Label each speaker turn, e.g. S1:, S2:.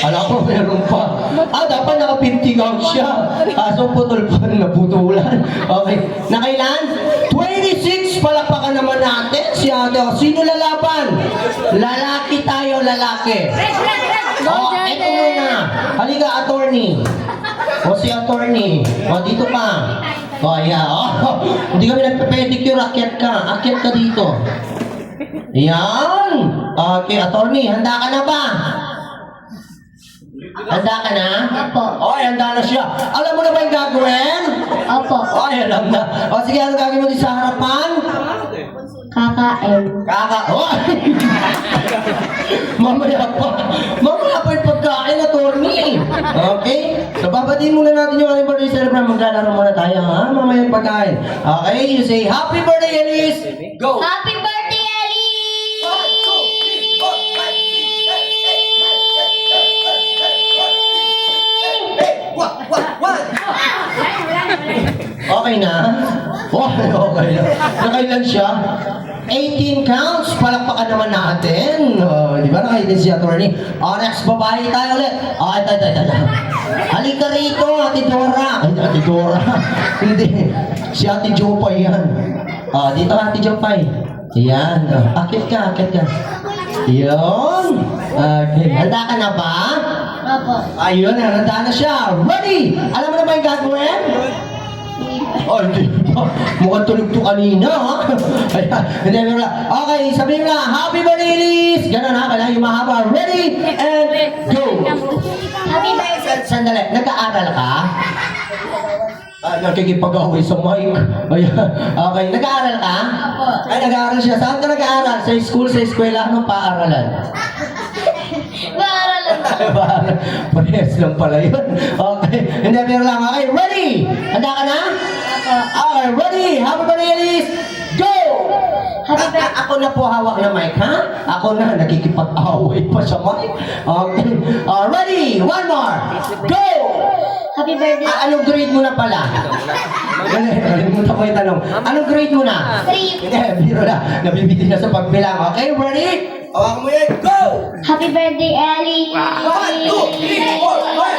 S1: Alam ko meron pa. Dapat naka-50 out siya. So putol pa rin, naputulan. Okay. Nakailan? 26! Palakpakan naman natin si ate. Sino lalaban? Lalaki tayo, lalaki. Eto muna. Halika, attorney. Si attorney. Dito ka. Yeah. Hindi kami nagpe-pedicure. Akyat ka dito. Yan. Okay, attorney. Handa ka na ba? Handa ka na?
S2: Opo.
S1: Handa na siya. Alam mo na ba yung gagawin?
S2: Opo.
S1: Alam na. Sige, ano gagawin mo din sa harapan?
S2: Kakain.
S1: Mamaya pa yung pagkain, attorney. Okay? So, babatiin muna natin yung ating birthday celebrant. Maglalaro muna tayo, ha? Mamaya yung pagkain. Okay? You say, Happy birthday, Elise! Go!
S2: Happy birthday, Ellie!
S1: Okay na? Okay na. Nakailan siya? 18 counts. Palakpakan naman natin. Di ba nakailan si attorney? Next, babae tayo ulit. Ito. Halika rito, Ate Dora. Ay, Ate Dora. Hindi. Si Ate Jopay yan. Dito, Ate Jopay. Yan. Akit ka. Yun. Okay. Handa ka na ba?
S2: Opo.
S1: Ayun, handa na siya. Ready? Alam mo na ba yung gagawin? Hindi pa. Mukhang tulog to kanina, ha? Ayan, hindi, meron na. Okay, sabihin mo na, Happy birthday, Elise! Ganun, ha? Kailangan yung mahaba. Ready? And go!
S2: Happy birthday.
S1: Sandali, nag-aaral ka? Nakikipag-away sa mic. Ayan. Okay, nag-aaral ka? Ay, nag-aaral siya. Saan ka nag-aaral? Sa school, sa eskwela? Anong paaralan?
S2: Paaralan.
S1: Parehas lang pala yun. Okay, hindi, pero lang. Okay, ready? Handa ka na? Okay, ready? Happy birthday, Elise! Go!
S2: Happy birthday.
S1: Ako na po hawak ng mic, ha? Ako na, nakikipag-away pa sa mic. Okay, ready? One more! Go!
S2: Happy birthday.
S1: Anong grade mo na pala? Nalimutan ko yung tanong. Anong grade mo na?
S2: 3.
S1: Hindi, biro na. Nabibiti na sa pagbilang. Okay, ready? Hawak mo yan. Go!
S2: Happy birthday, Ellie.
S1: 1, 2, 3, 4, 5,